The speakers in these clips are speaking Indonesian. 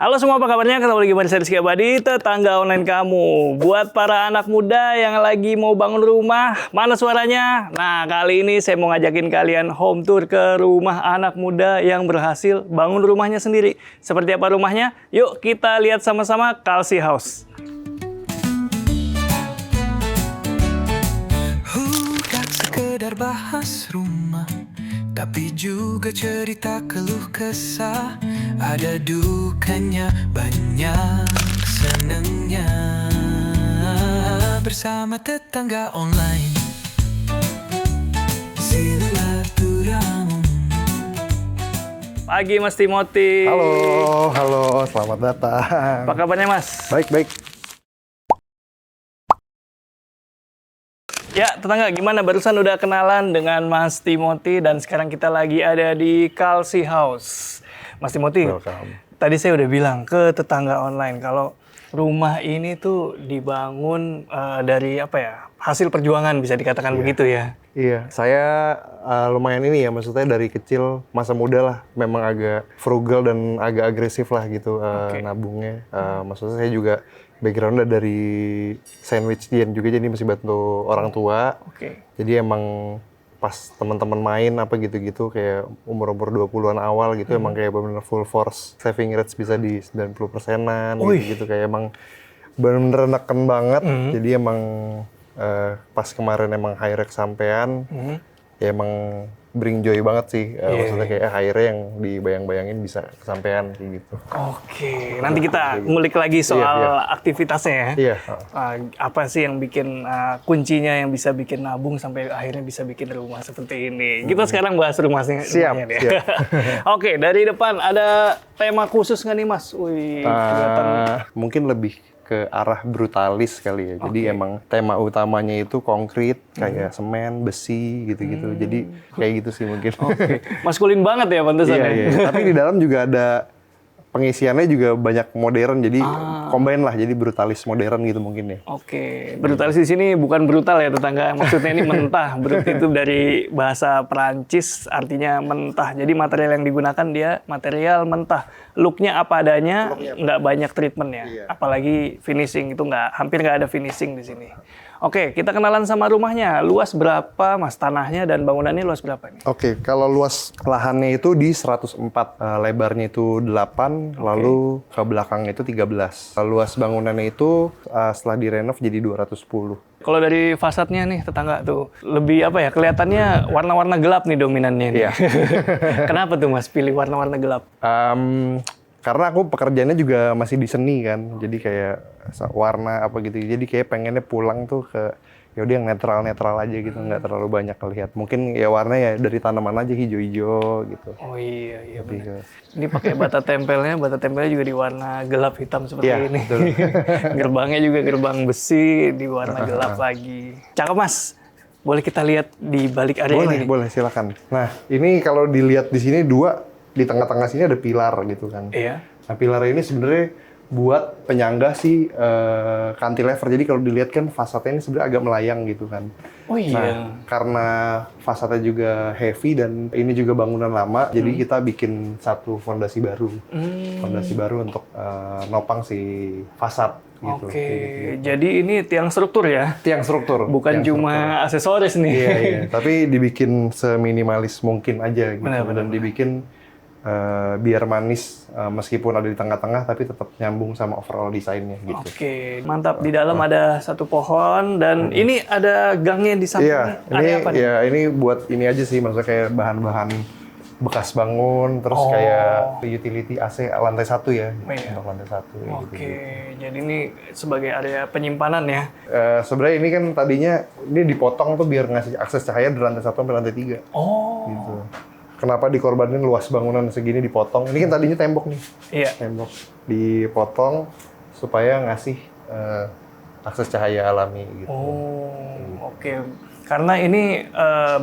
Halo semua, apa kabarnya? Ketemu lagi bareng saya Rizky Abadi, tetangga online kamu. Buat para anak muda yang lagi mau bangun rumah, mana suaranya? Nah, kali ini saya mau ngajakin kalian home tour ke rumah anak muda yang berhasil bangun rumahnya sendiri. Seperti apa rumahnya? Yuk kita lihat sama-sama Kalsi House. Tak sekedar bahas rumah, tapi juga cerita keluh kesah. Ada dukanya, banyak senengnya. Bersama tetangga online, silaturahmi. Pagi Mas Timothy. Halo, selamat datang. Apa kabarnya Mas? Baik. Ya, tetangga, gimana? Barusan udah kenalan dengan Mas Timothy dan sekarang kita lagi ada di Kalsi House. Mas Timothy, Welcome. tadi saya udah bilang ke tetangga online kalau rumah ini tuh dibangun dari apa ya? Hasil perjuangan bisa dikatakan begitu ya. Iya, saya lumayan ini ya, maksudnya dari kecil masa muda lah, memang agak frugal dan agak agresif lah gitu nabungnya. Maksudnya saya juga backgroundnya dari sandwich dian juga, jadi masih bantu orang tua. Oke. Jadi emang pas teman-teman main apa gitu-gitu kayak umur-umur 20-an awal gitu emang kayak benar-benar full force saving rates bisa di 90%-an gitu kayak emang benar-benar neken banget. Jadi emang pas kemarin emang hire kesampean ya emang bring joy banget sih. Maksudnya kayak akhirnya yang dibayang-bayangin bisa kesampean kayak gitu. Oke, nanti kita ngulik lagi soal aktivitasnya ya. Iya. Apa sih yang bikin kuncinya yang bisa bikin nabung sampai akhirnya bisa bikin rumah seperti ini. Kita sekarang bahas rumahnya. Siap. Oke, dari depan ada tema khusus nggak nih Mas? Wih, kelihatan. Mungkin lebih ke arah brutalis kali ya. Jadi emang tema utamanya itu konkret, kayak semen, besi gitu-gitu. Jadi kayak gitu sih mungkin. Oke, maskulin banget ya pantesan ya. Iya. Tapi di dalam juga ada pengisiannya juga banyak modern. Jadi combine lah, jadi brutalis modern gitu mungkin ya. Oke, brutalis di sini bukan brutal ya tetangga. Maksudnya ini mentah. Brut itu dari bahasa Perancis artinya mentah. Jadi material yang digunakan dia material mentah. Looknya apa adanya, nggak banyak treatmentnya. Iya. Apalagi finishing itu hampir nggak ada finishing di sini. Oke, kita kenalan sama rumahnya. Luas berapa Mas tanahnya dan bangunannya luas berapa nih? Oke, kalau luas lahannya itu di 104, lebarnya itu 8, lalu ke belakangnya itu 13. Luas bangunannya itu setelah direnov jadi 210. Kalau dari fasadnya nih tetangga tuh lebih apa ya, kelihatannya warna-warna gelap nih dominannya nih. Iya. Kenapa tuh Mas pilih warna-warna gelap? Karena aku pekerjaannya juga masih di seni kan, jadi kayak warna apa gitu. Jadi kayak pengennya pulang tuh ke yaudah yang netral-netral aja gitu, nggak terlalu banyak lihat. Mungkin ya warna ya dari tanaman aja hijau-hijau gitu. Oh iya benar. Gitu. Ini pakai bata tempelnya juga di warna gelap hitam seperti Iya, ini. betul. Gerbangnya juga gerbang besi di warna gelap lagi. Cakep Mas. Boleh kita lihat di balik area ini? Boleh, silakan. Nah, ini kalau dilihat di sini di tengah-tengah sini ada pilar gitu kan. Iya. Nah, pilar ini sebenarnya buat penyangga si cantilever. Jadi kalau dilihat kan fasadnya ini sebenarnya agak melayang gitu kan. Oh iya. Nah, karena fasadnya juga heavy dan ini juga bangunan lama, jadi kita bikin satu fondasi baru. Fondasi baru untuk nopang si fasad gitu. Oke, jadi ini tiang struktur ya? Tiang struktur. Bukan tiang cuma aksesoris nih. Iya. Tapi dibikin seminimalis mungkin aja gitu. Benar. Dan dibikin biar manis meskipun ada di tengah-tengah tapi tetap nyambung sama overall desainnya gitu. Oke, mantap. Di dalam ada satu pohon dan ini ada gangnya di sampingnya. Iya, ini Ada apa nih? ya ini buat ini aja sih, maksudnya kayak bahan-bahan bekas bangun, terus kayak utility AC lantai 1 ya, Iya. untuk lantai 1. Oke, jadi ini sebagai area penyimpanan ya? Sebenarnya ini kan tadinya ini dipotong tuh biar ngasih akses cahaya dari lantai 1 sampai lantai 3. Oh, Gitu. Kenapa dikorbanin luas bangunan segini dipotong? Ini kan tadinya tembok nih. iya. Tembok dipotong supaya ngasih akses cahaya alami gitu. Oh, oke. Karena ini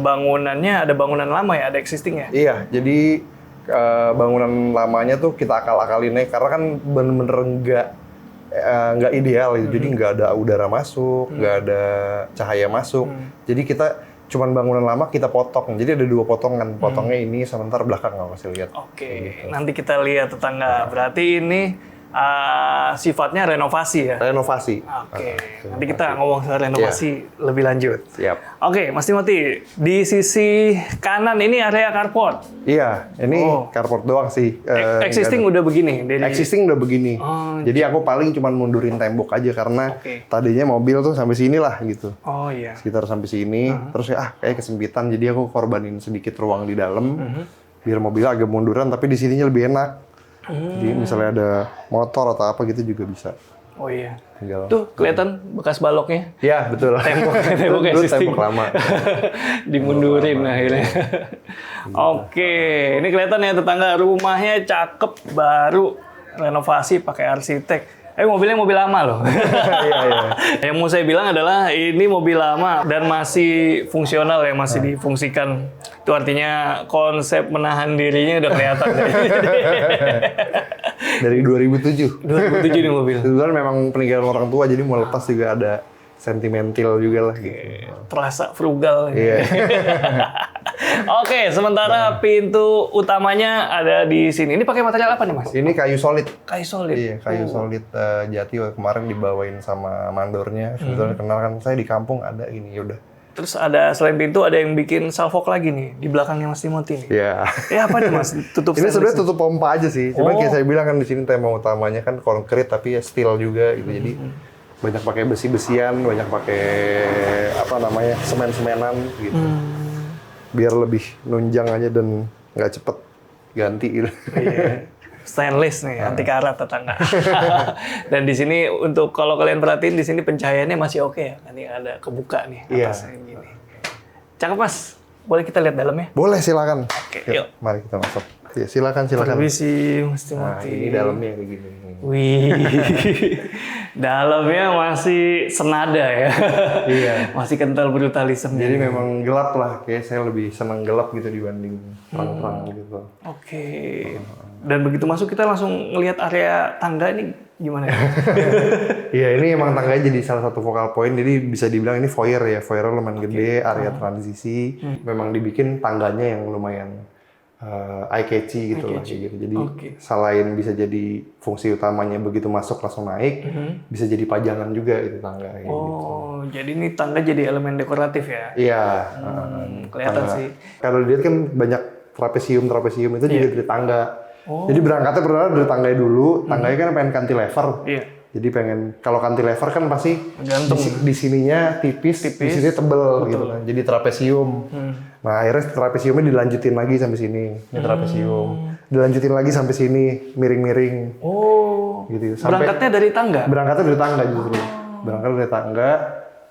bangunannya ada bangunan lama ya, ada existing ya? Iya, jadi bangunan lamanya tuh kita akal-akalinnya karena kan bener-bener nggak ideal gitu. Jadi nggak ada udara masuk, nggak ada cahaya masuk. Jadi kita cuman bangunan lama kita potong. Jadi ada 2 potongan. Potongnya ini sementara belakang nggak masih lihat. Oke, Kayak gitu. nanti kita lihat tetangga. Berarti ini sifatnya renovasi ya. Renovasi. Oke, nanti kita ngomong soal renovasi lebih lanjut. Siap. Oke, Mas Timothy, di sisi kanan ini area carport. Iya, ini carport doang sih. Existing udah begini. Existing udah begini. Oh, Jadi aku paling cuman mundurin tembok aja karena tadinya mobil tuh sampai sini lah gitu. Oh iya. Sekitar sampai sini. Terus ya kayak kesempitan. Jadi aku korbanin sedikit ruang di dalam. Biar mobilnya agak munduran tapi di sininya lebih enak. Jadi misalnya ada motor atau apa gitu juga bisa. Oh iya. Tinggal. Tuh kelihatan bekas baloknya. Ya betul. Tembok Dulu existing. tembok lama. Dimundurin akhirnya. Oke, ini kelihatan ya tetangga rumahnya cakep, baru renovasi pakai arsitek. Mobilnya mobil lama loh. Iya, iya. Yang mau saya bilang adalah ini mobil lama dan masih fungsional ya, masih difungsikan. Itu artinya konsep menahan dirinya udah kelihatan. Dari 2007. 2007 nih mobil. Kebetulan memang peninggalan orang tua, jadi mau lepas juga ada sentimental juga lah gitu. Terasa frugal. Iya. Oke, sementara pintu utamanya ada di sini. Ini pakai material apa nih, Mas? Ini kayu solid. Kayu solid. Iya, kayu solid jati kemarin dibawain sama mandornya. Kebetulan kenal kan saya di kampung ada ini, yaudah. Terus ada selain pintu ada yang bikin salvok lagi nih di belakangnya Mas Timothy nih. Iya. Apa nih Mas? Tutup Ini stainless sebenarnya tutup pompa aja sih. Cuman kayak saya bilang kan di sini tema utamanya kan konkrit tapi ya steel juga gitu. Jadi banyak pakai besi-besian, banyak pakai apa namanya semen-semenan gitu. Biar lebih nunjang aja dan nggak cepet ganti gitu. Iya. Stainless nih, anti karat tetangga. Dan di sini untuk kalau kalian perhatiin di sini pencahayaannya masih oke ya. Nanti ada kebuka nih atasnya gini. Cakep Mas. Boleh kita lihat dalamnya? Boleh, silakan. Oke, Yuk, yuk. mari kita masuk. Ya, silakan. Permisi Mas Nah, Timothy. ini dalamnya kayak gini. Wih, dalamnya masih senada ya. Iya. Masih kental brutalisme. Jadi memang gelap lah. Kayak saya lebih senang gelap gitu dibanding terang-terang gitu. Oke. Dan begitu masuk kita langsung ngelihat area tangga ini gimana ya? Iya, ini emang tangganya jadi salah satu focal point. Jadi bisa dibilang ini foyer ya. Foyer lumayan gede, area transisi. Memang dibikin tangganya yang lumayan eye-catchy gitu lah. Gitu. Jadi selain bisa jadi fungsi utamanya begitu masuk langsung naik, bisa jadi pajangan juga itu tangga. Gitu. Oh, jadi ini tangga jadi elemen dekoratif ya? Iya. Kelihatan tangga. sih. Kalau dilihat kan banyak trapesium itu juga dari tangga. Jadi berangkatnya pertama dari tangganya dulu. Tangganya kan pengen cantilever. Iya. Jadi pengen kalau cantilever kan pasti Gantung. di sininya tipis, di sini tebel gitu kan. Jadi trapesium. Nah, akhirnya trapesiumnya dilanjutin lagi sampai sini. Ini trapesium. Dilanjutin lagi sampai sini, miring-miring. Oh. Gitu. Berangkatnya dari tangga? Berangkatnya dari tangga justru. Berangkat dari tangga.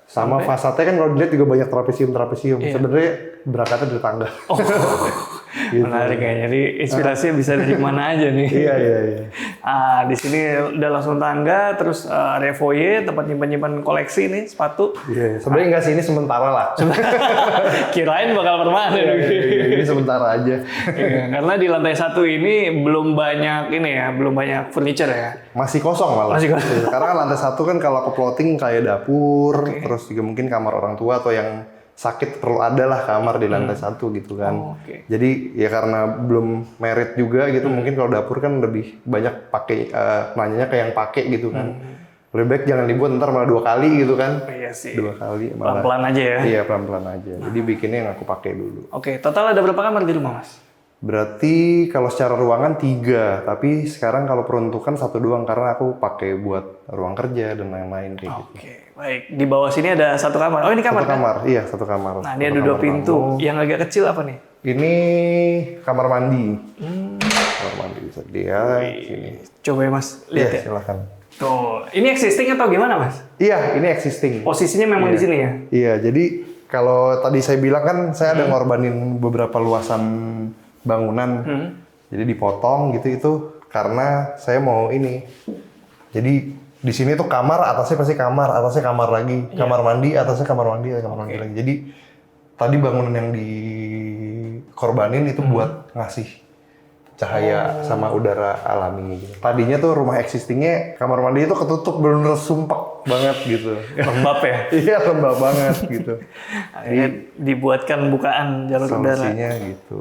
Sama fasadnya kan kalau dilihat juga banyak trapesium. Sebenarnya berangkatnya dari tangga. Oh. Gitu. Menarik kayaknya. Jadi inspirasinya bisa dari mana aja nih. Iya. Di sini udah langsung tangga, terus area foyer, tempat nyimpan koleksi nih, sepatu. Iya, sebenarnya nggak sih, ini sementara lah. Kirain bakal permanen. Ini sementara aja. Iya, karena di lantai satu ini belum banyak furniture ya. Masih kosong malah. Masih kosong. Karena kan lantai satu kan kalau ke plotting kayak dapur, terus juga mungkin kamar orang tua atau yang sakit perlu ada lah kamar di lantai satu gitu kan. Jadi ya karena belum merit juga gitu, mungkin kalau dapur kan lebih banyak pakai nanyanya kayak yang pakai gitu kan. Lebih baik jangan dibuat ntar malah 2 kali gitu kan. Iya sih. 2 kali malah. Pelan-pelan aja ya. Iya, pelan-pelan aja. Jadi bikinnya yang aku pakai dulu. Oke, total ada berapa kamar di rumah Mas? Berarti kalau secara ruangan 3, tapi sekarang kalau peruntukan 1 doang karena aku pakai buat ruang kerja dan lain-lain kayak gitu. Oke, baik. Di bawah sini ada 1 kamar. Oh, ini kamar 1 kan? kamar, iya 1 kamar. Nah, ini ada 2 pintu. Yang agak kecil apa nih? Ini kamar mandi. Kamar mandi bisa dia sini. Coba ya Mas, lihat ya. Silakan. Tuh, ini existing atau gimana Mas? Iya, ini existing. Posisinya memang di sini ya? Iya, jadi kalau tadi saya bilang kan saya ada ngorbanin beberapa luasan bangunan. Jadi dipotong gitu itu karena saya mau ini. Jadi di sini tuh kamar, atasnya pasti kamar, atasnya kamar lagi, kamar mandi, atasnya kamar mandi, kamar mandi lagi. Jadi tadi bangunan yang dikorbanin itu buat ngasih cahaya sama udara alami gitu. Tadinya tuh rumah existingnya kamar mandi itu ketutup bener-bener sumpek banget gitu. Lembab ya? Iya, lembab banget gitu. Akhirnya dibuatkan bukaan jalur udara. Solusinya gitu.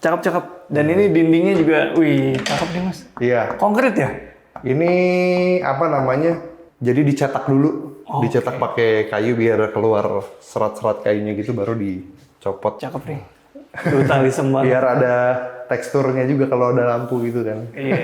Cakep-cakep. Dan ini dindingnya juga, wih, cakep nih Mas. Iya. Konkret ya? Ini apa namanya? Jadi dicetak dulu. Dicetak pakai kayu biar keluar serat-serat kayunya gitu, baru dicopot. Cakep nih. Tuh tali sembang. Biar ada teksturnya juga kalau ada lampu gitu kan. Iya.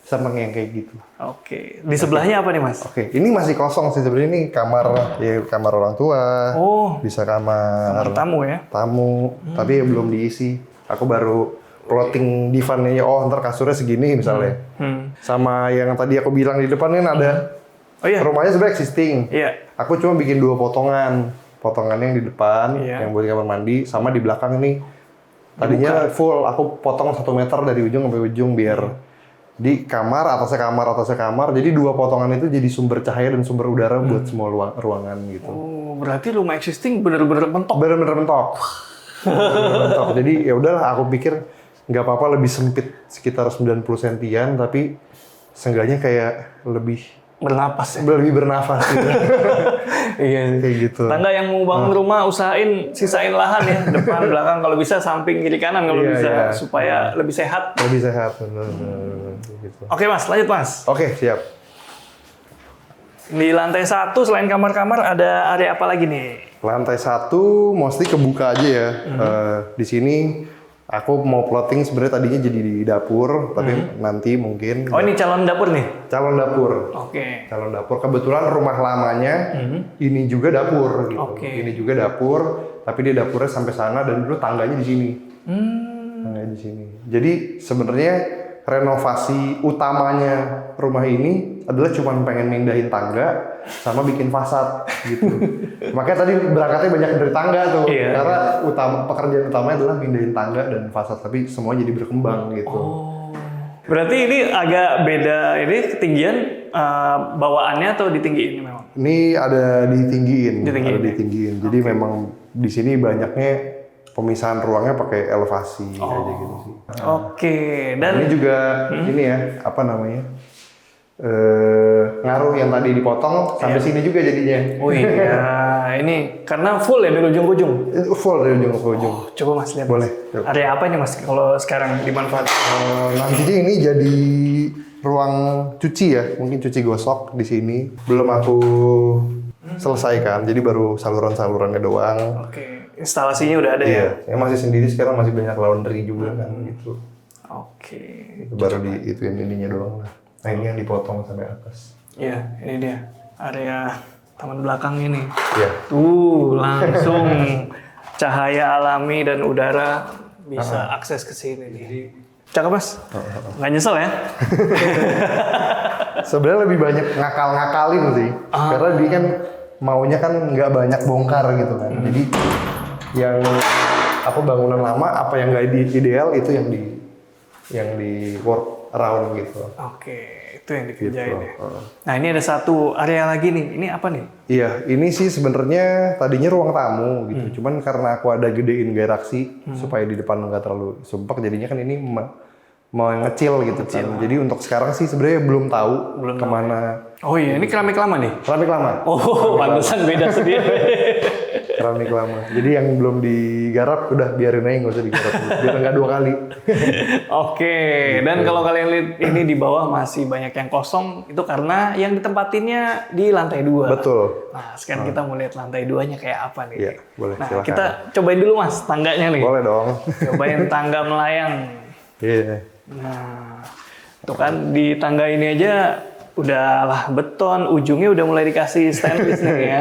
Seneng yang kayak gitu. Oke. Di sebelahnya apa nih, Mas? Oke, ini masih kosong sih sebenarnya, ini kamar ya, kamar orang tua. Oh. Bisa kamar Tamu ya? tamu, tapi ya belum diisi. Aku baru plotting divannya, oh ntar kasurnya segini misalnya. Sama yang tadi aku bilang di depan kan ada, Oh iya. rumahnya sebenarnya existing. Iya. Aku cuma bikin 2 potongan. Potongannya yang di depan, Iya. yang buat kamar mandi, sama di belakang nih. Tadinya full, aku potong 1 meter dari ujung sampai ujung biar di kamar, atasnya kamar. Jadi 2 potongan itu jadi sumber cahaya dan sumber udara buat semua ruangan gitu. Oh, berarti rumah existing bener-bener mentok. Bener-bener mentok. Bener-bener mentok. Jadi ya udahlah, aku pikir nggak apa-apa lebih sempit sekitar 90 sentian, tapi seenggaknya kayak lebih Bernapas ya. lebih bernafas gitu. Iya. Kayak gitu. Tangga yang mau bangun rumah usahain sisain lahan ya, depan, belakang, kalau bisa samping, kiri, kanan kalau Iya, bisa iya. supaya lebih sehat. Lebih sehat, bener-bener gitu. Oke Mas, lanjut Mas. Oke, siap. Di lantai 1 selain kamar-kamar ada area apa lagi nih? Lantai 1 mostly kebuka aja ya. Di sini aku mau plotting sebenarnya tadinya jadi di dapur, tapi nanti mungkin Oh ini calon dapur nih? calon dapur. Oke. Calon dapur. Kebetulan rumah lamanya ini juga dapur gitu. Oke. Ini juga dapur, tapi dia dapurnya sampai sana dan dulu tangganya di sini. Tangganya di sini. Jadi sebenarnya renovasi utamanya rumah ini adalah cuma pengen mindahin tangga sama bikin fasad gitu. Makanya tadi berangkatnya banyak dari tangga tuh. Iya. Karena pekerjaan utamanya adalah mindahin tangga dan fasad, tapi semua jadi berkembang gitu. Berarti ini agak beda, ini ketinggian bawaannya atau ditinggiin memang? Ini ada ditinggiin, Ditinggiin, ada ya? ditinggiin. Jadi memang di sini banyaknya pemisahan ruangnya pakai elevasi aja gitu sih. Oke, dan Ini juga ini ya, apa namanya? Ngaruh yang tadi dipotong sampai sini juga jadinya. oh iya, ini karena full ya dari ujung ke ujung. Itu full dari ujung ke ujung. Coba Mas lihat. Boleh. Mas. Area apa ini Mas kalau sekarang dimanfaatkan? Nantinya ini jadi ruang cuci ya, mungkin cuci gosok di sini. Belum aku selesaikan, jadi baru saluran-salurannya doang. Oke, instalasinya udah ada ya? Iya, yang masih sendiri sekarang masih banyak laundry juga kan gitu. Oke. Itu baru di ituin ininya doang lah. Nah ini yang dipotong sampai atas. Iya, ini dia area taman belakang ini. Iya. Tuh, langsung cahaya alami dan udara bisa akses ke sini nih. Cakep Mas? Nggak nyesel ya? Sebenarnya lebih banyak ngakal-ngakalin sih. Karena dia kan maunya kan nggak banyak bongkar gitu kan. Jadi yang apa bangunan lama, apa yang nggak ideal itu yang di work around gitu. Oke, itu yang dikerjain Gitu. ya. Nah ini ada satu area lagi nih. Ini apa nih? Iya, ini sih sebenarnya tadinya ruang tamu gitu. Cuman karena aku ada gedein garaksi supaya di depan nggak terlalu sumpek, jadinya kan ini mau ngecil gitu kan. Jadi untuk sekarang sih sebenarnya belum tahu kemana. Oh iya, ini keramik lama nih? Keramik lama. Oh, pantesan beda sendiri. Keramik lama. Jadi yang belum digarap udah biarin aja, nggak usah digarap. Biar nggak 2 kali. Oke, dan kalau kalian lihat ini di bawah masih banyak yang kosong, itu karena yang ditempatinnya di lantai 2. Betul. Nah, sekarang kita mau lihat lantai 2-nya kayak apa nih. Iya, boleh, Nah, silakan. kita cobain dulu Mas, tangganya nih. Boleh dong. Cobain tangga melayang. Iya. Nah, tuh kan di tangga ini aja udahlah beton, ujungnya udah mulai dikasih stainless nih ya.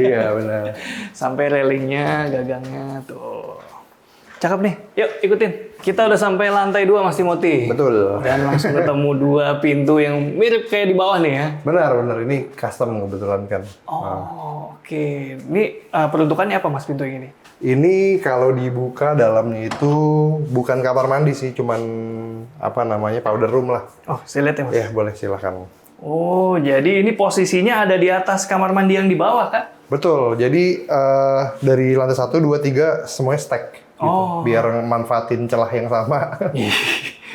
Iya benar. Sampai railingnya, gagangnya tuh. Cakep nih, yuk ikutin. Kita udah sampai lantai 2 Mas Timothy. Betul. Dan langsung ketemu 2 pintu yang mirip kayak di bawah nih ya. Benar. Ini custom kebetulan kan. Oh, oke. Ini peruntukannya apa Mas pintu yang ini? Ini kalau dibuka dalamnya itu bukan kamar mandi sih, cuman apa namanya powder room lah. Oh, saya lihat ya Mas. Ya boleh silakan. Oh, jadi ini posisinya ada di atas kamar mandi yang di bawah, Kak? Betul. Jadi dari lantai 1, 2, 3 semuanya stack. Gitu. Oh. Biar manfaatin celah yang sama.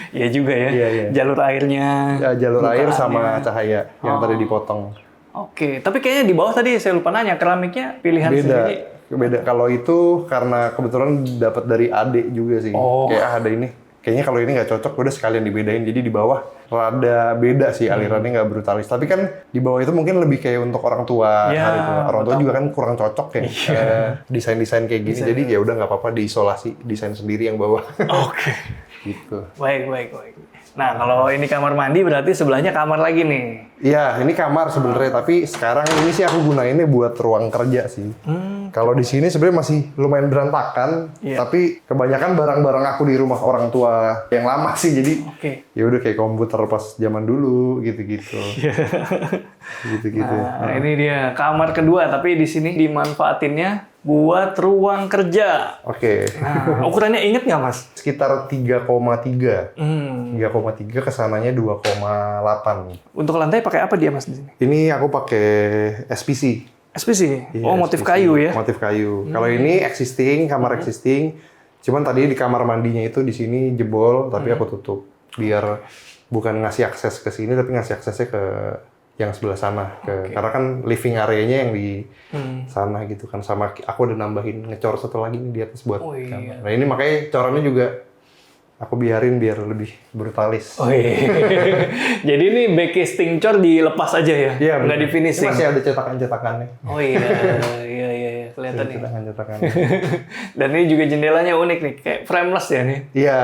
Iya juga ya. Iya, iya. Jalur airnya. Ya, jalur air bukaannya. sama cahaya yang tadi dipotong. Oke, tapi kayaknya di bawah tadi saya lupa nanya, keramiknya pilihan Beda. sendiri. Beda. Kalau itu karena kebetulan dapat dari adik juga sih. Oh. Kayak ada ini kayaknya kalau ini nggak cocok, udah sekalian dibedain. Jadi di bawah rada beda sih alirannya, nggak brutalis. Tapi kan di bawah itu mungkin lebih kayak untuk orang tua, Ya, hari tua. Orang tua betul. juga kan kurang cocok ya desain-desain kayak gini. Jadi ya udah nggak apa-apa diisolasi, desain sendiri yang bawah. Oke. Gitu. Baik. Nah, kalau ini kamar mandi berarti sebelahnya kamar lagi nih. Iya, ini kamar sebenarnya, tapi sekarang ini sih aku gunainnya buat ruang kerja sih. Kalau di sini sebenarnya masih lumayan berantakan, Iya. tapi kebanyakan barang-barang aku di rumah orang tua yang lama sih, jadi Oke. ya udah kayak komputer pas zaman dulu gitu-gitu. Gitu-gitu. Nah, ini dia kamar kedua, tapi di sini dimanfaatinnya buat ruang kerja. Oke, Nah, ukurannya inget nggak, Mas? sekitar 3,3. Hmm. 3,3 kesananya 2,8. Untuk lantai pakai apa dia, Mas, di sini? Ini aku pakai SPC. SPC? Iya, Oh, motif SPC. kayu ya? Motif kayu. Kalau ini existing, kamar existing. Cuman tadi di kamar mandinya itu di sini jebol, tapi aku tutup biar bukan ngasih akses ke sini, tapi ngasih aksesnya ke yang sebelah sana. Karena kan living area-nya yang di sana gitu kan. Sama aku udah nambahin ngecor satu lagi nih di atas buat Oh, iya. kamar. Nah ini makanya corannya juga aku biarin biar lebih brutalis. Oh iya. Jadi ini back casting cor dilepas aja ya? Iya, Nggak di bener. finishing? Ini masih ada cetakan-cetakannya. Oh iya. Iya. Kelihatan nih. Cetakan-cetakannya. Dan ini juga jendelanya unik nih. Kayak frameless ya nih. Iya.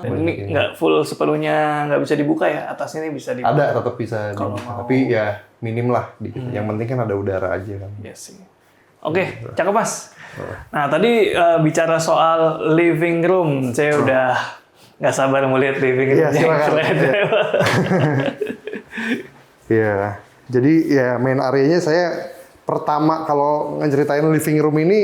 Dan ini nggak full sepenuhnya nggak bisa dibuka ya? Atasnya ini bisa dibuka. Ada, tetap bisa dibuka. Tapi ya minim lah dikit. Yang penting kan ada udara aja kan. Iya sih. Oke, cakep Mas. Nah tadi bicara soal living room, saya udah nggak sabar mau lihat living room. Iya, silakan. Iya. Jadi ya main areanya saya pertama kalau ngeceritain living room ini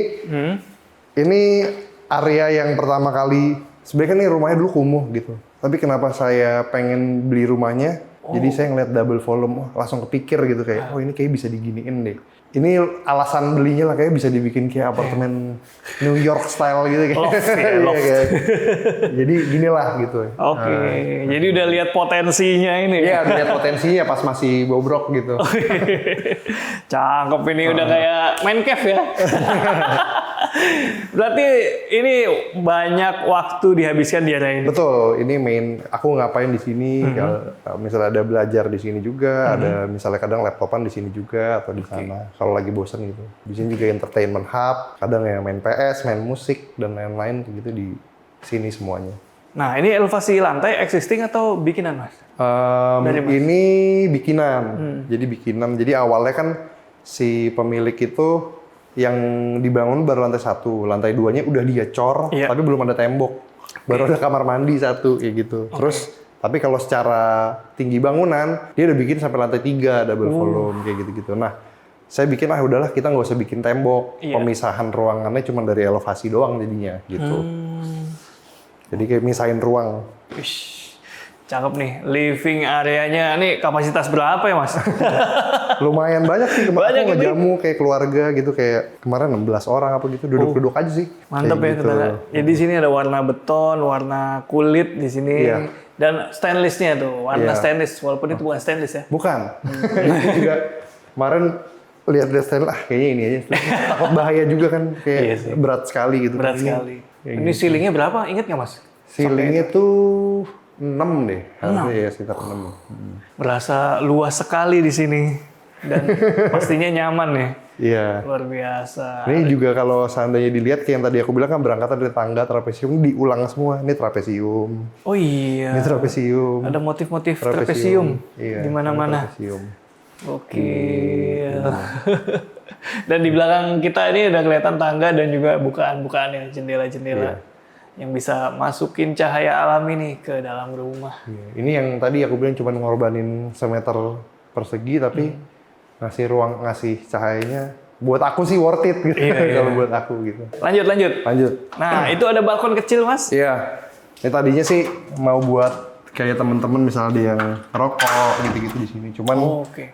area yang pertama kali sebenarnya kan ini rumahnya dulu kumuh gitu. Tapi kenapa saya pengen beli rumahnya? Jadi saya ngeliat double volume, langsung kepikir gitu kayak, oh ini kayak bisa diginiin deh. Ini alasan belinya lah kayak bisa dibikin kayak apartemen New York style gitu kayak. Loft ya, Iya, loft. kayak. Jadi ginilah gitu. Oke, jadi udah lihat potensinya ini. Iya, lihat potensinya pas masih bobrok gitu. Cakep ini udah kayak main cave ya. Berarti ini banyak waktu dihabiskan di area ini. Betul, ini main aku ngapain di sini, kalau misalnya ada belajar di sini juga, ada misalnya kadang laptopan di sini juga atau di sana. Kalau lagi bosen gitu. Di sini juga entertainment hub, kadang ya main PS, main musik dan lain-lain gitu di sini semuanya. Nah, ini elevasi lantai existing atau bikinan, Mas? Ini bikinan. Jadi bikinan. Jadi awalnya kan si pemilik itu yang dibangun baru lantai 1, lantai 2-nya udah dia cor, Iya. tapi belum ada tembok. Baru ada kamar mandi 1 kayak gitu. Terus tapi kalau secara tinggi bangunan dia udah bikin sampai lantai 3 double volume kayak gitu-gitu. Nah, saya bikin udahlah kita nggak usah bikin tembok. Iya. Pemisahan ruangannya cuma dari elevasi doang jadinya gitu. Jadi kayak misahin ruang. Wish, cakep nih. Living areanya ini kapasitas berapa ya, Mas? Lumayan banyak sih, kemarin Banyak aku ini. ngejamu kayak keluarga gitu, kayak kemarin 16 orang apa gitu, duduk-duduk aja sih. Mantap Kayak ya, gitu. ternyata. Jadi di sini ada warna beton, warna kulit di sini. Iya. Dan stainlessnya tuh, warna Iya. stainless. Walaupun itu bukan stainless ya. Bukan. Itu juga kemarin lihat style kayaknya ini aja. Takut bahaya juga kan, kayak Iya sih. berat sekali gitu. Berat Ini sekali. kayak Ini ceilingnya berapa? Ingat nggak, Mas? ceilingnya tuh 6 deh. Harusnya ya sekitar 6. Berasa luas sekali di sini. Dan pastinya nyaman ya. Iya. Luar biasa. Ini juga kalau seandainya dilihat kayak yang tadi aku bilang kan berangkat dari tangga trapesium diulang semua. Ini trapesium. Oh iya. Ini trapesium. Ada motif-motif trapesium Iya, di mana-mana. trapesium. Oke. Dan di belakang kita ini udah kelihatan tangga dan juga bukaan-bukaan ya, jendela-jendela yang bisa masukin cahaya alami nih ke dalam rumah. Iya. Ini yang tadi aku bilang cuma ngorbanin semeter persegi tapi ngasih cahayanya buat aku sih worth it gitu. Iya. Kalau buat aku gitu. Lanjut. Lanjut. Nah, itu ada balkon kecil, Mas. Iya. Ini tadinya sih mau buat kayak temen-temen misalnya ada yang rokok gitu-gitu di sini. Cuman Oh, oke.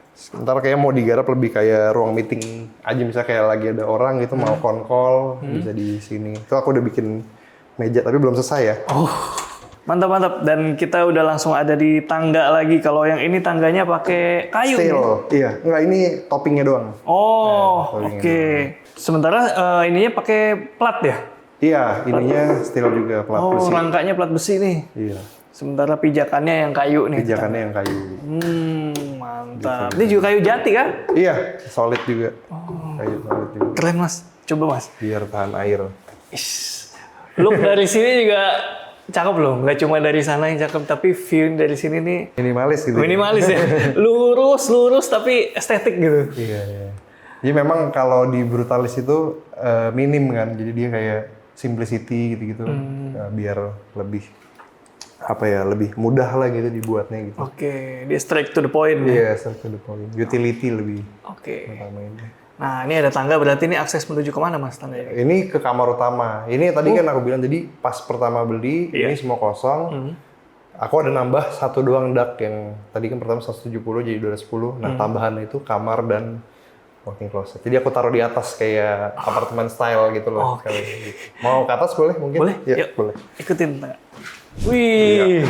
ntar kayak mau digarap lebih kayak ruang meeting aja, misalnya kayak lagi ada orang gitu mau konkol bisa di sini. Itu aku udah bikin meja tapi belum selesai ya. Oh, mantap. Dan kita udah langsung ada di tangga lagi. Kalau yang ini tangganya pakai kayu. Steel. nih. Iya, enggak ini toppingnya doang. Oh, toppingnya oke. Sementara ininya pakai plat ya? Iya, ininya steel juga plat Oh, besi. rangkanya plat besi nih. Iya, Sementara pijakannya yang kayu nih. pijakannya yang kayu. Mantap. Ini juga kayu jati kan? Iya, solid juga. Kayu solid juga. Keren Mas. Coba Mas. Biar tahan air. Look dari sini juga cakep loh. Nggak cuma dari sana yang cakep, tapi view dari sini nih Minimalis gitu. minimalis ya. Lurus tapi estetik gitu. Iya, iya. Jadi memang kalau di Brutalis itu minim kan. Jadi dia kayak simplicity gitu-gitu. Biar lebih lebih mudah lah gitu dibuatnya gitu. Oke, dia straight to the point ya. Iya, straight to the point. Utility lebih Oke. utama ini. Nah, ini ada tangga, berarti ini akses menuju kemana Mas tangga ini? Ini ke kamar utama. Ini tadi kan aku bilang, jadi pas pertama beli, ini semua kosong. Aku ada nambah satu doang dak yang tadi kan pertama 170 jadi 210. Nah, tambahan itu kamar dan walk-in closet. Jadi aku taruh di atas kayak apartemen style gitu loh. Kali gitu. Mau ke atas boleh mungkin? Boleh? Ya, Yuk. boleh. Ikutin tangga. Wih.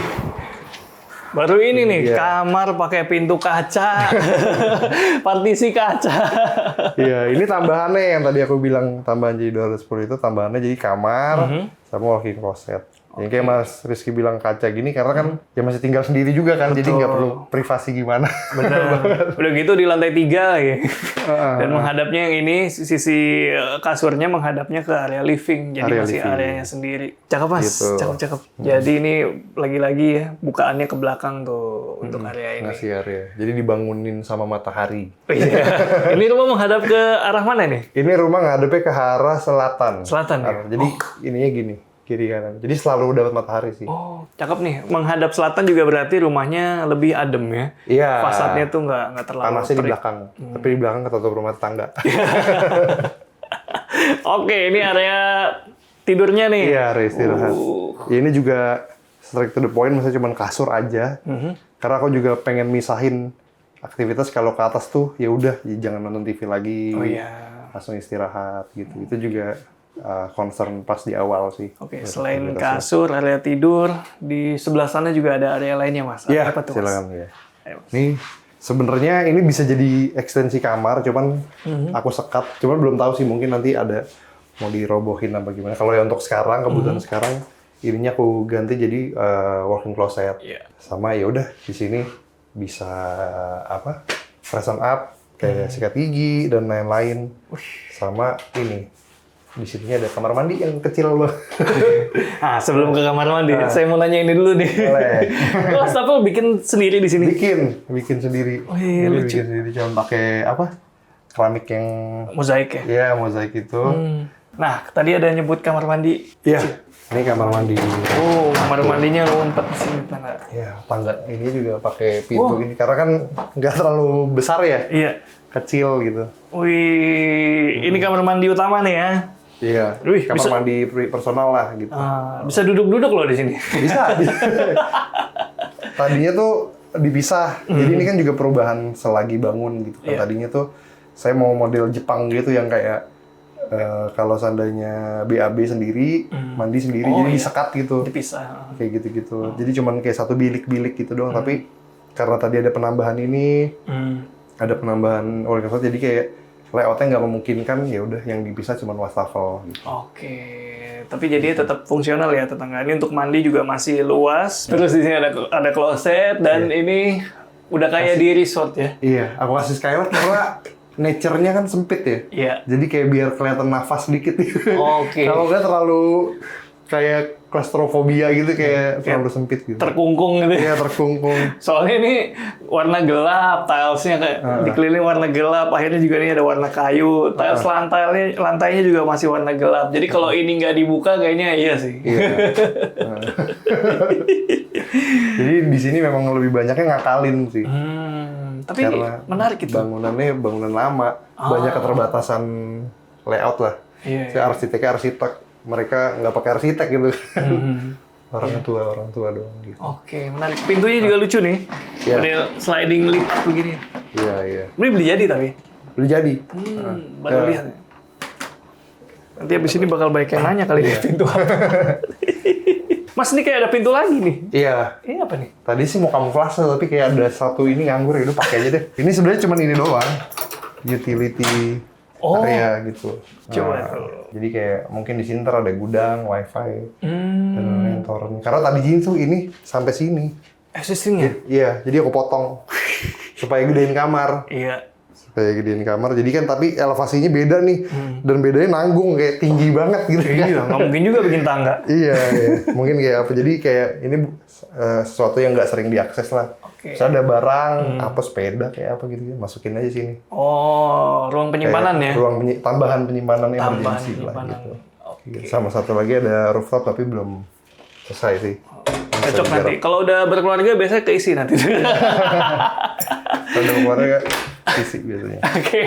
Baru ini nih, kamar pakai pintu kaca. Partisi kaca. Iya, ini tambahannya yang tadi aku bilang tambahan jadi 210 itu tambahannya jadi kamar sama walk-in closet. Yang kayak Mas Rizky bilang kaca gini karena kan ya masih tinggal sendiri juga kan, jadi nggak perlu privasi gimana. Benar. Udah gitu di lantai 3 lagi. Dan menghadapnya yang ini, sisi kasurnya menghadapnya ke area living. Jadi Area masih living. areanya sendiri. Cakep Mas, Gitu. cakep. Jadi ini lagi-lagi ya, bukaannya ke belakang tuh untuk area ini. Ngasih area. Jadi dibangunin sama matahari. Oh, iya. Ini rumah menghadap ke arah mana nih? Ini rumah ngadepnya ke arah selatan. Selatan ya? Jadi ininya gini, kiri kanan. Jadi selalu dapat matahari sih. Oh, cakep nih. Menghadap selatan juga berarti rumahnya lebih adem ya? Iya. Fasadnya tuh nggak terlalu Panasnya di terik. belakang. Tapi di belakang ketutup rumah tetangga. Oke, ini area tidurnya nih. Iya, area istirahat. Ya, ini juga straight to the point, maksudnya cuma kasur aja. Karena aku juga pengen misahin aktivitas kalau ke atas tuh ya udah jangan nonton TV lagi. Oh iya. Langsung istirahat gitu. Itu juga concern pas di awal sih. Oke, selain kasur, area tidur, di sebelah sana juga ada area lainnya, Mas. Iya, Apa tuh, Mas? silakan ya. Ayo, Mas. Ini sebenarnya ini bisa jadi ekstensi kamar, cuman aku sekat. Cuman belum tahu sih, mungkin nanti ada mau dirobohin apa gimana. Kalau ya untuk sekarang, kebutuhan sekarang, ininya aku ganti jadi walk-in closet. Iya. Sama ya udah di sini bisa freshen up kayak sikat gigi dan lain-lain. Sama ini di sini ada kamar mandi yang kecil loh. Ah, sebelum ke kamar mandi, saya mau nanya ini dulu nih. Boleh. Mas, apa bikin sendiri di sini? bikin sendiri. Oh iya, Ini lucu. bikin sendiri cuma pakai keramik yang Mozaik ya? ya mozaik itu. Nah, tadi ada nyebut kamar mandi. Iya. Ini kamar mandi. Oh, kamar mandinya ngumpet di sini. Tangga. Ya, tangga ini juga pakai pintu ini karena kan nggak terlalu besar ya. Iya. Kecil gitu. Wih, ini kamar mandi utama nih ya. Iya. Wih, Kamar bisa- mandi personal lah gitu. Bisa duduk-duduk loh di sini. Bisa. Tadinya tuh dipisah. Jadi ini kan juga perubahan selagi bangun gitu kan. Iya. Tadinya tuh saya mau model Jepang gitu yang kayak kalau seandainya BAB sendiri, mandi sendiri, Oh, jadi iya. disekat gitu. Dipisah. Kayak gitu-gitu. Jadi cuman kayak satu bilik-bilik gitu doang. Tapi karena tadi ada penambahan ini, ada penambahan walk-in closet, jadi kayak layoutnya nggak memungkinkan. Ya udah yang dipisah cuman wastafel. Gitu. Oke, tapi jadi tetap fungsional ya tetangga. Ini untuk mandi juga masih luas. Terus di sini ada kloset dan ini udah kayak di resort ya. Iya, aku kasih skylight karena nature-nya kan sempit ya. Iya. Jadi kayak biar kelihatan nafas dikit gitu. Oke. Kalau nggak terlalu kayak klaustrofobia gitu, kayak terlalu sempit gitu. Terkungkung gitu. Iya, terkungkung. Soalnya ini warna gelap, tilesnya kayak dikelilingi warna gelap. Akhirnya juga ini ada warna kayu. Tiles lantainya juga masih warna gelap. Jadi kalau ini nggak dibuka kayaknya iya sih. Iya. Jadi di sini memang lebih banyaknya ngakalin sih. Tapi Karena menarik itu. bangunannya bangunan lama, banyak keterbatasan layout lah. Iya, Si arsitek mereka nggak pakai arsitek gitu. orang tua doang gitu. Oke, menarik. Pintunya juga lucu nih. Iya. Model sliding lift begini. Iya. Ini beli jadi tapi. Udah jadi. Baru lihat. Nanti abis ini bakal banyak yang nanya kali ya pintu apa. Mas, ini kayak ada pintu lagi nih. Iya. Ini apa nih? Tadi sih mau kamuflase tapi kayak ada satu ini nganggur ya udah pakai aja deh. Ini sebenarnya cuma ini doang. Utility area gitu. Coba Nah, tuh. jadi kayak mungkin di sini ntar ada gudang, wifi, dan Hmm. lain-lain torrent. Karena tadi gini tuh ini sampai sini. Existing-nya? Iya, jadi aku potong supaya gedein kamar. Iya. Supaya gedein kamar. Jadi kan tapi elevasinya beda nih. Dan bedanya nanggung kayak tinggi banget gitu. Iya, nggak mungkin juga bikin tangga. Iya, iya. Mungkin kayak apa. Jadi kayak ini sesuatu yang nggak sering diakses lah. Oke. Misalnya ada barang, apa sepeda kayak apa gitu, masukin aja sini. Oh, ruang penyimpanan ya? Kayak ruang tambahan penyimpanan Tambahan emergency lah penyimpanan. gitu. Oke. Sama satu lagi ada rooftop tapi belum selesai sih. Cocok nanti. Kalau udah berkeluarga biasanya keisi nanti. Ada keluarnya isi biasanya. Oke,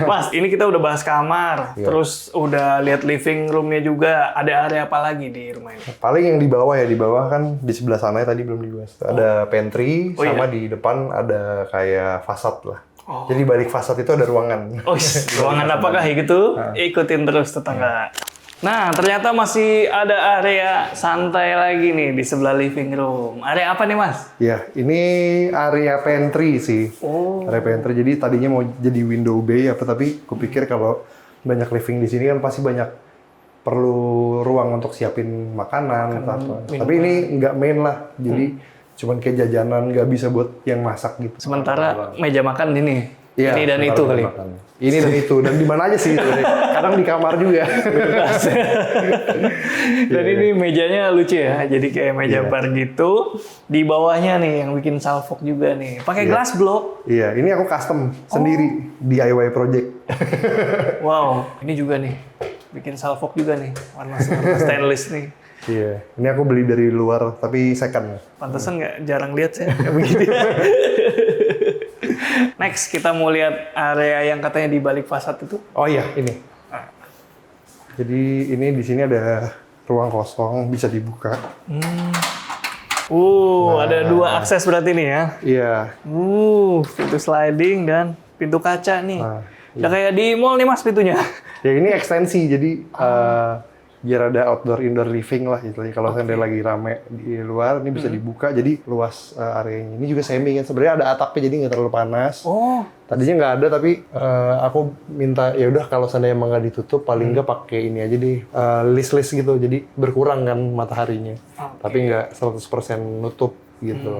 Mas, ini kita udah bahas kamar, Iya. terus udah lihat living roomnya juga. Ada area apa lagi di rumah ini? Paling yang di bawah ya, di bawah kan di sebelah sana tadi belum dibahas. Ada pantry, Oh, sama iya. di depan ada kayak fasad lah. Oh. Jadi balik fasad itu ada ruangan. Oh, ruangan apakah ya gitu? Ikutin terus tetangga. Nah, ternyata masih ada area santai lagi nih di sebelah living room. Area apa nih, Mas? Ya, ini area pantry sih. Oh. Area pantry. Jadi tadinya mau jadi window bay apa, tapi kupikir kalau banyak living di sini kan pasti banyak perlu ruang untuk siapin makanan atau apa. Tapi ini nggak main lah. Jadi cuman kayak jajanan, nggak bisa buat yang masak gitu. Sementara meja makan ini. Iya, Ini dan sementara itu buat kali. makan. Ini dan itu. Dan di mana aja sih itu. Kadang di kamar juga. Dan ini mejanya lucu ya. Jadi kayak meja Iya. bar gitu. Di bawahnya nih yang bikin salfok juga nih. Pakai glass block. Iya, ini aku custom sendiri. DIY project. Wow, ini juga nih. Bikin salfok juga nih. Warna stainless nih. Iya, ini aku beli dari luar, tapi second. Pantesan nggak jarang lihat saya kayak begini. Next, kita mau lihat area yang katanya di balik fasad itu. Oh iya, ini. Jadi ini di sini ada ruang kosong, bisa dibuka. Ada dua akses berarti nih ya. Iya, Pintu sliding dan pintu kaca nih. Nah, Udah kayak di mall nih Mas pintunya. ya ini ekstensi, jadi biar ada outdoor indoor living lah istilahnya. Kalau seandainya lagi rame di luar, ini bisa dibuka, jadi luas areanya. Ini juga semi kan, sebenarnya ada atapnya, jadi nggak terlalu panas. Oh, Tadinya nggak ada, tapi aku minta ya udah kalau seandainya emang nggak ditutup, paling nggak pakai ini aja deh, list gitu, jadi berkurang kan mataharinya. Tapi nggak 100% nutup gitu.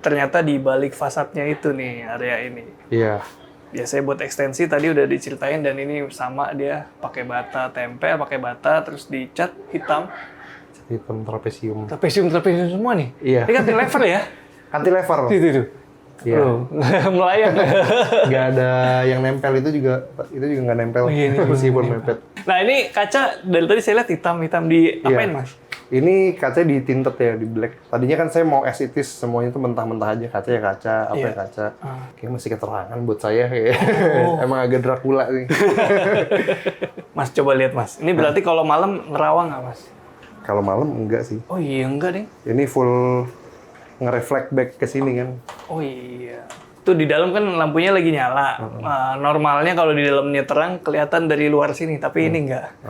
ternyata di balik fasadnya itu nih area ini. Iya. Biasanya buat ekstensi tadi udah diceritain dan ini sama dia pakai bata tempel, pakai bata terus dicat hitam. Hitam trapesium. Trapesium semua nih. Iya. Ini kan level ya? Cantilever. Itu. Iya. Loh, melayang. Nggak ada yang nempel, itu juga nggak nempel. Iya, ini meskipun mepet. Nah ini kaca dari tadi saya lihat hitam di apain Iya. Mas? Ini kaca di tinted ya, di black. Tadinya kan saya mau as it is, semuanya tuh mentah-mentah aja. Kaca ya kaca, apa Iya. ya kaca. Kayak masih keterangan buat saya kayak. Emang agak Dracula sih. Mas coba lihat Mas. Ini berarti kalau malam nerawang nggak Mas? Kalau malam enggak sih. Oh iya enggak deh. Ini full nge-reflect back ke sini kan. Oh iya. Tuh di dalam kan lampunya lagi nyala. Normalnya kalau di dalamnya terang kelihatan dari luar sini, tapi ini enggak.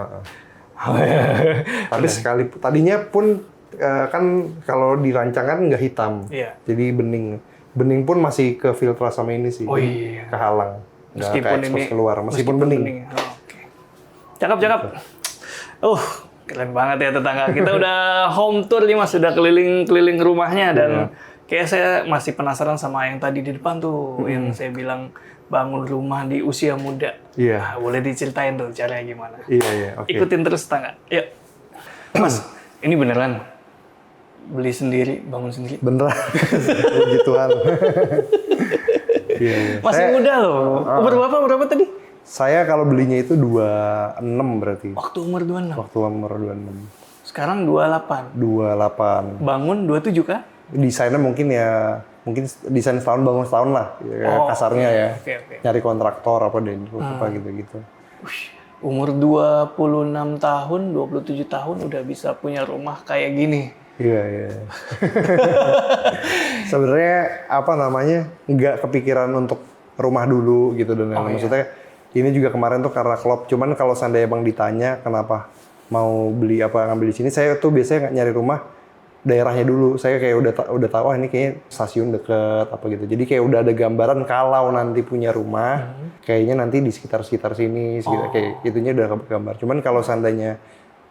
Tapi sekali tadinya pun kan kalau dirancang kan nggak hitam. Iya. Jadi bening. Bening pun masih ke filter sama ini sih. Oh iya. Kehalang. Nggak Meskipun ke-expose ini keluar, meskipun bening. Oh, oke. Cakep. Keren banget ya tetangga. Kita udah home tour nih Mas, sudah keliling rumahnya dan kayak saya masih penasaran sama yang tadi di depan tuh, yang saya bilang bangun rumah di usia muda. Iya. Nah, boleh diceritain tuh caranya gimana? Iya, oke. Ikutin terus tetangga. Yuk. Mas, ini beneran beli sendiri, bangun sendiri? Beneran. Puji Tuhan. Iya. Masih muda loh. Umur berapa tadi? Saya kalau belinya itu 26 berarti. Waktu umur 26. Waktu umur 26. Sekarang 28. 28. Bangun 27 kah? Desainnya mungkin desain setahun bangun setahun lah. Ya, kasarnya ya. Oke. Nyari kontraktor apa apa gitu-gitu. Umur 26 tahun, 27 tahun udah bisa punya rumah kayak gini. Iya. Sebenarnya nggak kepikiran untuk rumah dulu gitu dan maksudnya ini juga kemarin tuh karena klop. Cuman kalau seandainya Bang ditanya kenapa mau beli apa ngambil di sini, saya tuh biasanya nggak nyari rumah daerahnya dulu. Saya kayak udah tahu ini kayaknya stasiun deket apa gitu. Jadi kayak udah ada gambaran kalau nanti punya rumah kayaknya nanti di sekitar sini, kayak itunya udah kegambar. Cuman kalau seandainya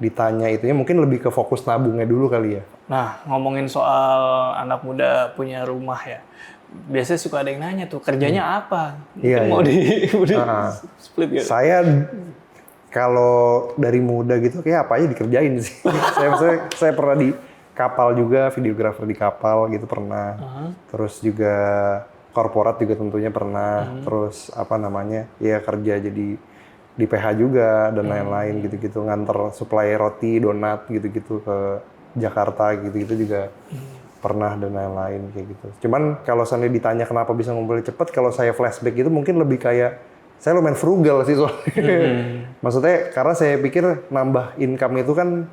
ditanya itunya mungkin lebih ke fokus nabungnya dulu kali ya. Nah, ngomongin soal anak muda punya rumah ya. Biasanya suka ada yang nanya tuh, kerjanya apa? Mungkin Iya, mau iya. di split gitu. Saya kalau dari muda gitu kayak apa aja dikerjain sih. saya pernah di kapal juga, videografer di kapal gitu pernah. Terus juga korporat juga tentunya pernah. Terus apa namanya? Ya kerja jadi di PH juga dan lain-lain gitu-gitu, nganter supply roti, donat gitu-gitu ke Jakarta gitu-gitu juga pernah dan lain-lain kayak gitu. Cuman kalau seandainya ditanya kenapa bisa ngumpulin cepet, kalau saya flashback itu mungkin lebih kayak saya lumayan frugal sih soalnya. Maksudnya karena saya pikir nambah income itu kan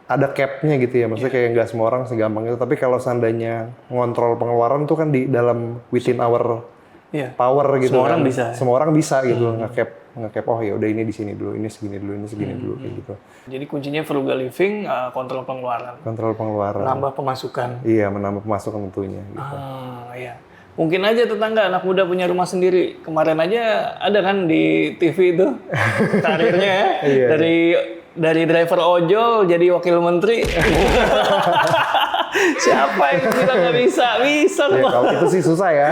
ada cap-nya gitu ya, maksudnya kayak nggak semua orang segampang itu. Tapi kalau seandainya ngontrol pengeluaran tuh kan di dalam within our power gitu. Semua kan. orang bisa. Semua orang bisa gitu nge-cap. Oh ya udah ini di sini dulu, ini segini dulu, ini segini dulu kayak gitu. Jadi kuncinya frugal living, kontrol pengeluaran. Kontrol pengeluaran. Menambah pemasukan. Iya, menambah pemasukan tentunya gitu. Iya. Mungkin aja tetangga anak muda punya rumah sendiri. Kemarin aja ada kan di TV itu karirnya ya. Iya, dari driver ojol jadi wakil menteri. Siapa yang bilang nggak bisa? Bisa Ya, loh. kalau itu sih susah ya.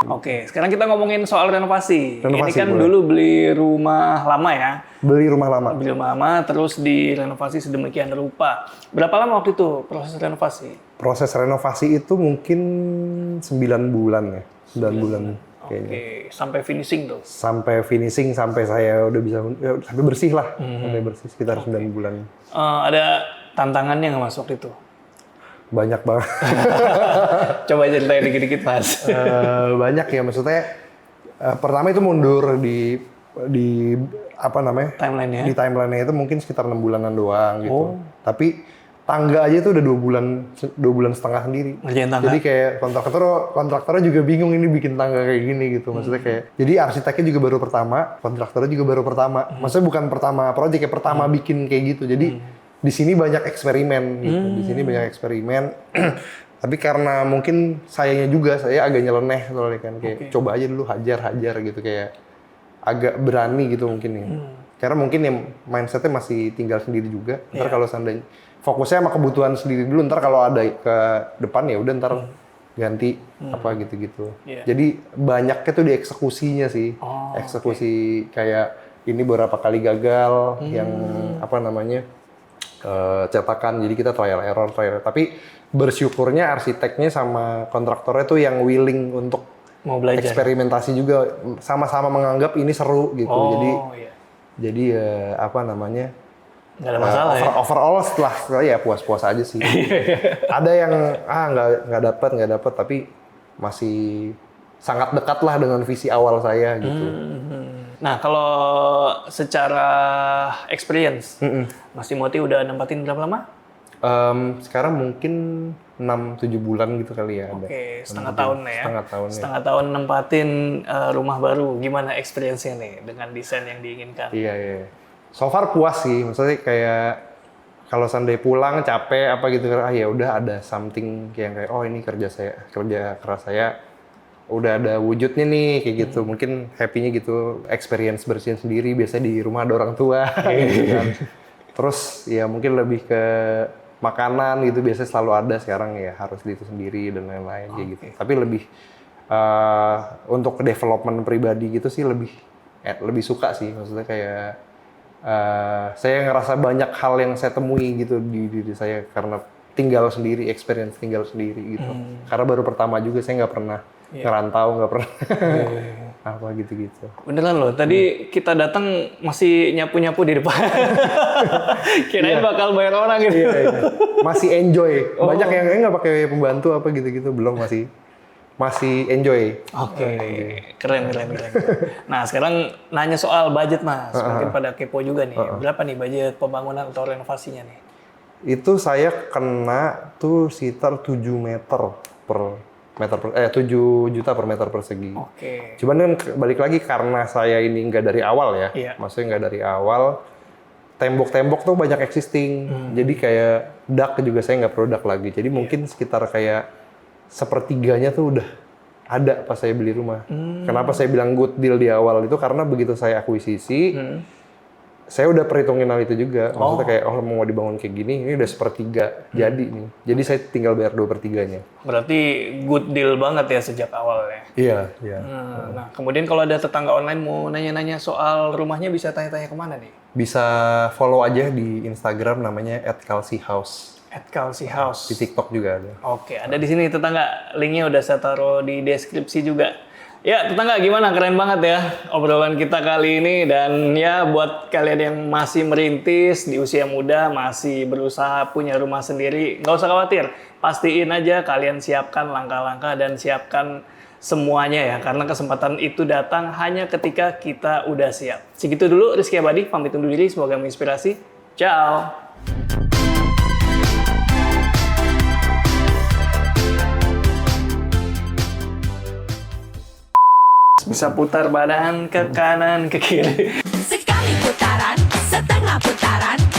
Oke, sekarang kita ngomongin soal renovasi. Ini Renovasi, kan boleh. dulu beli rumah lama ya. Beli rumah lama. Beli rumah lama, terus direnovasi sedemikian rupa. Berapa lama waktu itu proses renovasi? Proses renovasi itu mungkin 9 bulan ya. 9 bulan kayaknya. Oke, sampai finishing tuh. Sampai finishing, sampai saya udah bisa, sampai bersih lah. Sampai bersih sekitar 9 bulan. Ada tantangannya nggak Mas waktu itu? Banyak banget. Coba ceritain dikit-dikit Mas. Banyak ya, maksudnya pertama itu mundur di apa namanya? Timeline-nya. Di timeline-nya itu mungkin sekitar 6 bulanan doang gitu. Tapi tangga aja itu udah 2 bulan setengah sendiri. Ngerjain tangga? Jadi kayak kontraktornya juga bingung ini bikin tangga kayak gini gitu. Maksudnya kayak, jadi arsiteknya juga baru pertama, kontraktornya juga baru pertama. Maksudnya bukan pertama proyek, kayak pertama bikin kayak gitu. Jadi di sini banyak eksperimen gitu. Di sini banyak eksperimen. Tapi karena mungkin sayanya juga, saya agak nyeleneh soalnya kan. Kayak coba aja dulu, hajar gitu. Kayak agak berani gitu mungkin ya. Karena mungkin yang mindsetnya masih tinggal sendiri juga. Ntar kalau seandainya fokusnya sama kebutuhan sendiri dulu. Ntar kalau ada ke depan ya udah ntar ganti apa gitu-gitu. Jadi banyaknya tuh di eksekusinya sih. Eksekusi kayak ini beberapa kali gagal yang apa namanya cetakan. Jadi kita trial error. Tapi bersyukurnya arsiteknya sama kontraktornya tuh yang willing untuk Mau belajar. eksperimentasi juga, sama-sama menganggap ini seru gitu. Iya. Jadi apa namanya? Nggak ada masalah ya. Overall setelah ya puas-puas aja sih. Ada yang nggak dapat tapi masih sangat dekat lah dengan visi awal saya gitu. Nah, kalau secara experience, Mas Timothy udah nempatin berapa lama? Sekarang mungkin 6-7 bulan gitu kali ya. Oke, setengah tahun ya. Setengah Setengah tahun nempatin rumah baru. Gimana experience-nya nih dengan desain yang diinginkan? Iya. So far puas sih, maksudnya kayak kalau seandainya pulang capek apa gitu, ya udah ada something kayak oh ini kerja keras saya udah ada wujudnya nih kayak gitu. Mungkin happy-nya gitu, experience bersihin sendiri, biasanya di rumah ada orang tua gitu kan. Terus ya mungkin lebih ke makanan gitu, biasanya selalu ada, sekarang ya harus itu sendiri dan lain-lain kayak gitu. Tapi lebih untuk development pribadi gitu sih lebih suka sih, maksudnya kayak saya ngerasa banyak hal yang saya temui gitu di diri saya karena tinggal sendiri, experience tinggal sendiri gitu. Karena baru pertama juga, saya nggak pernah ngerantau, nggak pernah apa gitu-gitu. Beneran loh, tadi kita datang masih nyapu-nyapu di depan. Kirain bakal bayar orang gitu. Iya. Masih enjoy. Banyak yang nggak pakai pembantu apa gitu-gitu, belum, masih enjoy. Oke, keren. Nah, sekarang nanya soal budget Mas. Mungkin pada kepo juga nih. Berapa nih budget pembangunan atau renovasinya nih? Itu saya kena tuh sekitar 7 juta per meter persegi. Oke. Cuman kan balik lagi karena saya ini nggak dari awal ya. Iya. Maksudnya nggak dari awal. Tembok-tembok tuh banyak existing. Jadi kayak dak juga saya nggak perlu dak lagi. Jadi mungkin sekitar kayak sepertiganya tuh udah ada pas saya beli rumah. Kenapa saya bilang good deal di awal itu karena begitu saya akuisisi, saya udah perhitungin hal itu juga. Maksudnya kayak, mau dibangun kayak gini, ini udah 1/3 jadi nih. Jadi saya tinggal bayar 2/3-nya. Berarti good deal banget ya sejak awal ya. Iya, iya. Nah, kemudian kalau ada tetangga online mau nanya-nanya soal rumahnya bisa tanya-tanya kemana nih? Bisa follow aja di Instagram namanya @calcihouse. @calcihouse. Di TikTok juga ada. Oke, ada di sini tetangga. Linknya udah saya taruh di deskripsi juga. Ya, tetangga gimana? Keren banget ya obrolan kita kali ini. Dan ya buat kalian yang masih merintis di usia muda, masih berusaha punya rumah sendiri, nggak usah khawatir. Pastiin aja kalian siapkan langkah-langkah dan siapkan semuanya ya. Karena kesempatan itu datang hanya ketika kita udah siap. Segitu dulu, Rizky Abadi, pamit undur diri. Semoga menginspirasi. Ciao! Bisa putar badan ke kanan, ke kiri. Sekali putaran, setengah putaran,